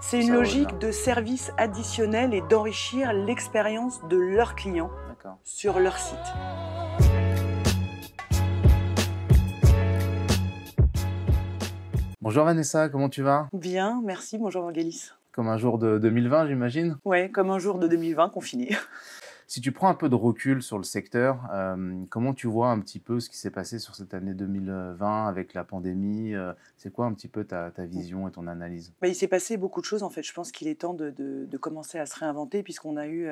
C'est une Ça revient. logique de service additionnel et d'enrichir l'expérience de leurs clients D'accord. sur leur site. Bonjour Vanessa, comment tu vas? Bien, merci, bonjour Vangelis. Comme un jour de 2020, j'imagine? Ouais, comme un jour de 2020 confiné. Si tu prends un peu de recul sur le secteur, comment tu vois un petit peu ce qui s'est passé sur cette année 2020 avec la pandémie? C'est quoi un petit peu ta vision et ton analyse? Il s'est passé beaucoup de choses en fait. Je pense qu'il est temps de commencer à se réinventer puisqu'on a eu,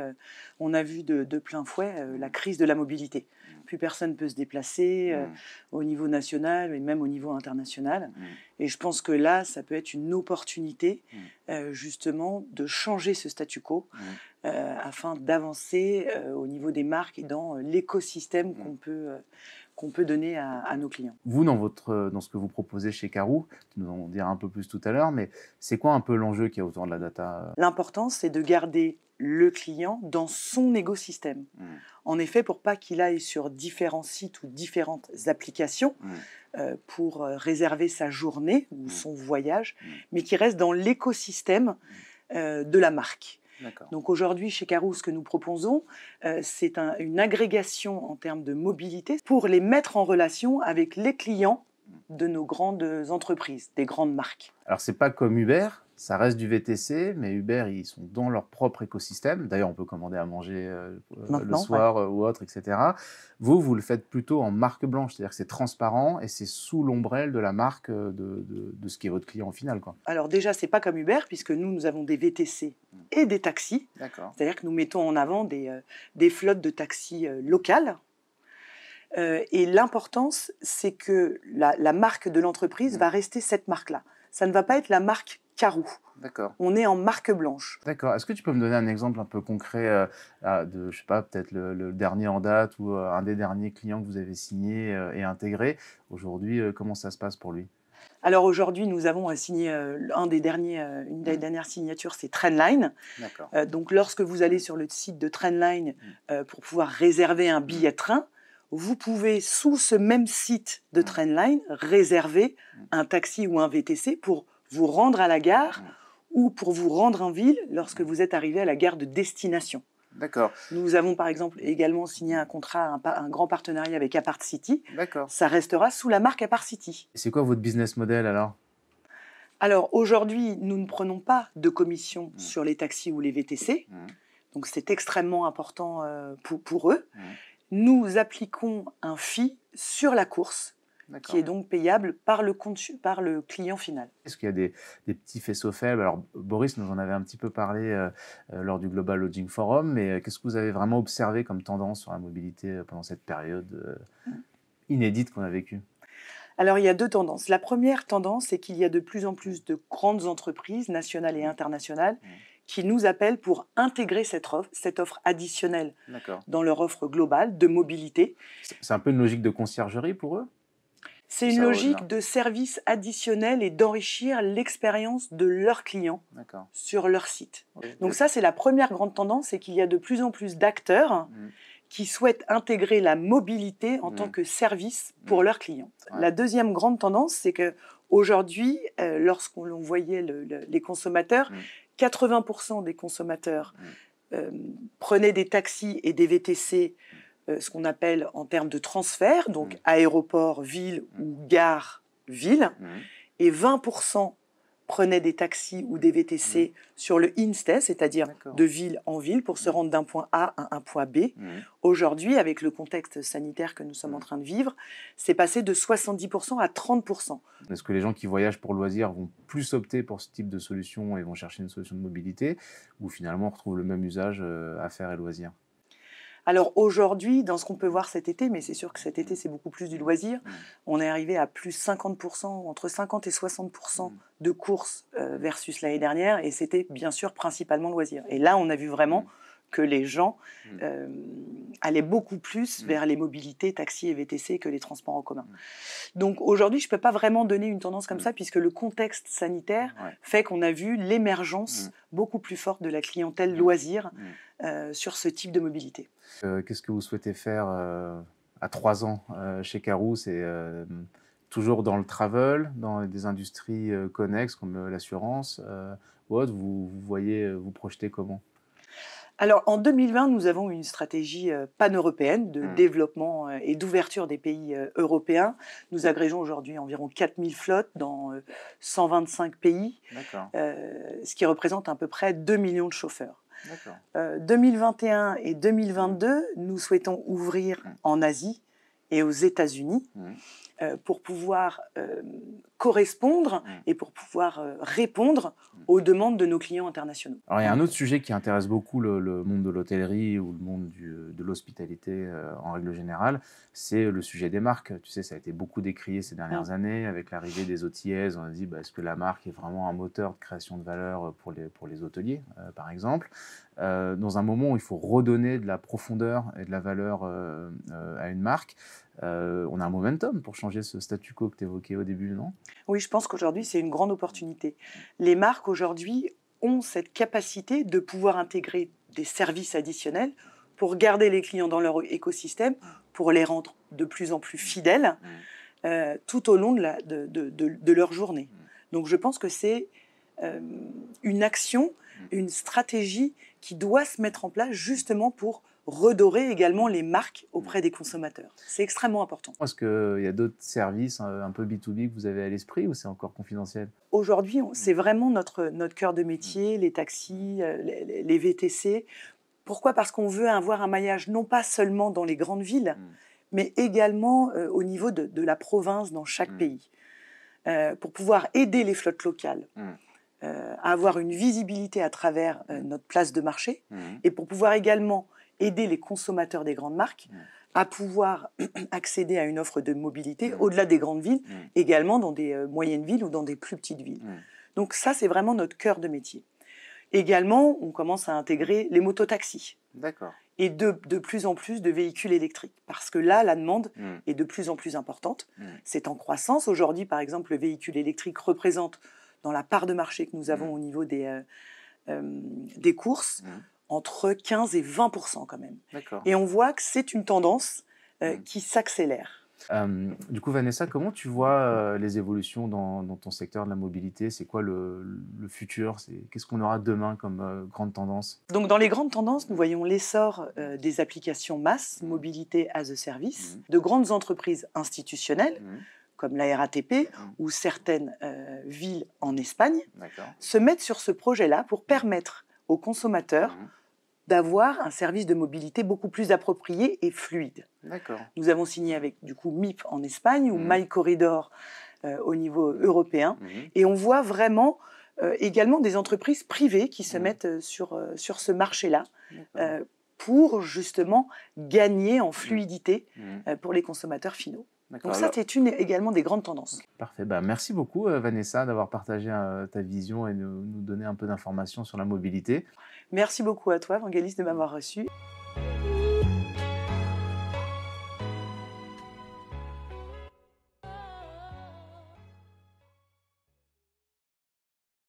on a vu de plein fouet la crise de la mobilité. Plus personne ne peut se déplacer au niveau national et même au niveau international. Et je pense que là, ça peut être une opportunité justement de changer ce statu quo afin d'avancer au niveau des marques et dans l'écosystème qu'on peut donner à nos clients. Vous, dans ce que vous proposez chez Carou, tu nous en diras un peu plus tout à l'heure, mais c'est quoi un peu l'enjeu qu'il y a autour de la data? L'important, c'est de garder le client dans son écosystème. En effet, pour pas qu'il aille sur différents sites ou différentes applications pour réserver sa journée ou son voyage, mais qu'il reste dans l'écosystème de la marque. Donc aujourd'hui, chez Carou, ce que nous proposons, c'est une agrégation en termes de mobilité pour les mettre en relation avec les clients de nos grandes entreprises, des grandes marques. Alors, c'est pas comme Uber, ça reste du VTC, mais Uber, ils sont dans leur propre écosystème. D'ailleurs, on peut commander à manger le Maintenant, soir ou autre, etc. Vous le faites plutôt en marque blanche, c'est-à-dire que c'est transparent et c'est sous l'ombrelle de la marque de ce qui est votre client au final, quoi. Alors déjà, c'est pas comme Uber, puisque nous avons des VTC et des taxis. D'accord. C'est-à-dire que nous mettons en avant des flottes de taxis locales. Et l'importance, c'est que la marque de l'entreprise va rester cette marque-là. Ça ne va pas être la marque Carou. D'accord. On est en marque blanche. D'accord. Est-ce que tu peux me donner un exemple un peu concret de, je sais pas, peut-être le dernier en date ou un des derniers clients que vous avez signé et intégré? Aujourd'hui, comment ça se passe pour lui? Alors aujourd'hui, nous avons signé une des dernières signatures, c'est Trendline. D'accord. Donc lorsque vous allez sur le site de Trendline pour pouvoir réserver un billet de train, vous pouvez, sous ce même site de Trendline, réserver un taxi ou un VTC pour vous rendre à la gare ou pour vous rendre en ville lorsque vous êtes arrivé à la gare de destination. D'accord. Nous avons par exemple également signé un contrat, un grand partenariat avec Apart City. D'accord. Ça restera sous la marque Apart City. Et c'est quoi votre business model alors? Alors aujourd'hui, nous ne prenons pas de commission sur les taxis ou les VTC. Donc c'est extrêmement important pour eux. Nous appliquons un fee sur la course qui est donc payable par le client final. Est-ce qu'il y a des petits faisceaux faibles? Alors, Boris nous en avait un petit peu parlé lors du Global Lodging Forum, mais qu'est-ce que vous avez vraiment observé comme tendance sur la mobilité pendant cette période inédite qu'on a vécue? Alors, il y a deux tendances. La première tendance, c'est qu'il y a de plus en plus de grandes entreprises nationales et internationales qui nous appellent pour intégrer cette offre additionnelle dans leur offre globale de mobilité. C'est un peu une logique de conciergerie pour eux? C'est une logique de service additionnel et d'enrichir l'expérience de leurs clients sur leur site. Donc ça, c'est la première grande tendance, c'est qu'il y a de plus en plus d'acteurs qui souhaitent intégrer la mobilité en tant que service pour leurs clients. La deuxième grande tendance, c'est qu'aujourd'hui, lorsqu'on voyait les consommateurs, 80% des consommateurs prenaient des taxis et des VTC, ce qu'on appelle en termes de transfert, donc aéroport, ville ou gare, ville, et 20% prenaient des taxis ou des VTC sur le instay, c'est-à-dire de ville en ville, pour se rendre d'un point A à un point B. Aujourd'hui, avec le contexte sanitaire que nous sommes en train de vivre, c'est passé de 70% à 30%. Est-ce que les gens qui voyagent pour loisir vont plus opter pour ce type de solution et vont chercher une solution de mobilité, ou finalement on retrouve le même usage affaires et loisirs? Alors aujourd'hui, dans ce qu'on peut voir cet été, mais c'est sûr que cet été c'est beaucoup plus du loisir, on est arrivé à plus 50%, entre 50 et 60% de courses versus l'année dernière, et c'était bien sûr principalement loisir. Et là, on a vu vraiment que les gens allaient beaucoup plus vers les mobilités, taxis et VTC que les transports en commun. Donc aujourd'hui, je ne peux pas vraiment donner une tendance comme ça, puisque le contexte sanitaire fait qu'on a vu l'émergence beaucoup plus forte de la clientèle loisir sur ce type de mobilité. Qu'est-ce que vous souhaitez faire à 3 ans chez Carou? C'est toujours dans le travel, dans des industries connexes comme l'assurance ou autre, vous voyez, vous projetez comment? Alors, en 2020, nous avons une stratégie pan-européenne de développement et d'ouverture des pays européens. Nous agrégeons aujourd'hui environ 4000 flottes dans 125 pays, ce qui représente à peu près 2 millions de chauffeurs. 2021 et 2022, nous souhaitons ouvrir en Asie et aux États-Unis pour pouvoir correspondre et pour pouvoir répondre aux demandes de nos clients internationaux. Alors, il y a un autre sujet qui intéresse beaucoup le monde de l'hôtellerie ou le monde de l'hospitalité en règle générale, c'est le sujet des marques. Tu sais, ça a été beaucoup décrié ces dernières années avec l'arrivée des OTAs. On a dit, est-ce que la marque est vraiment un moteur de création de valeur pour les hôteliers, par exemple. Dans un moment où il faut redonner de la profondeur et de la valeur à une marque, on a un momentum pour changer ce statu quo que tu évoquais au début, non? Oui, je pense qu'aujourd'hui, c'est une grande opportunité. Les marques, aujourd'hui, ont cette capacité de pouvoir intégrer des services additionnels pour garder les clients dans leur écosystème, pour les rendre de plus en plus fidèles tout au long de leur journée. Donc, je pense que c'est une action, une stratégie qui doit se mettre en place justement pour redorer également les marques auprès des consommateurs. C'est extrêmement important. Est-ce qu'il y a d'autres services un peu B2B que vous avez à l'esprit ou c'est encore confidentiel? Aujourd'hui, c'est vraiment notre cœur de métier, les taxis, les VTC. Pourquoi? Parce qu'on veut avoir un maillage non pas seulement dans les grandes villes, mais également au niveau de la province dans chaque pays, pour pouvoir aider les flottes locales à avoir une visibilité à travers notre place de marché et pour pouvoir également aider les consommateurs des grandes marques à pouvoir accéder à une offre de mobilité au-delà des grandes villes, également dans des moyennes villes ou dans des plus petites villes. Donc ça, c'est vraiment notre cœur de métier. Également, on commence à intégrer les mototaxis. Et de plus en plus de véhicules électriques. Parce que là, la demande est de plus en plus importante. C'est en croissance. Aujourd'hui, par exemple, le véhicule électrique représente, dans la part de marché que nous avons au niveau des courses, entre 15 et 20% quand même. Et on voit que c'est une tendance qui s'accélère. Du coup, Vanessa, comment tu vois les évolutions dans ton secteur de la mobilité? C'est quoi le futur? Qu'est-ce qu'on aura demain comme grande tendance? Donc, dans les grandes tendances, nous voyons l'essor des applications mass, mobilité as a service, de grandes entreprises institutionnelles, comme la RATP ou certaines villes en Espagne, se mettent sur ce projet-là pour permettre aux consommateurs d'avoir un service de mobilité beaucoup plus approprié et fluide. Nous avons signé avec du coup MIP en Espagne ou MyCorridor au niveau européen et on voit vraiment également des entreprises privées qui se mettent sur ce marché-là pour justement gagner en fluidité pour les consommateurs finaux. Donc ça, c'est également des grandes tendances. Parfait. Merci beaucoup, Vanessa, d'avoir partagé ta vision et nous donner un peu d'informations sur la mobilité. Merci beaucoup à toi, Vangelis, de m'avoir reçu.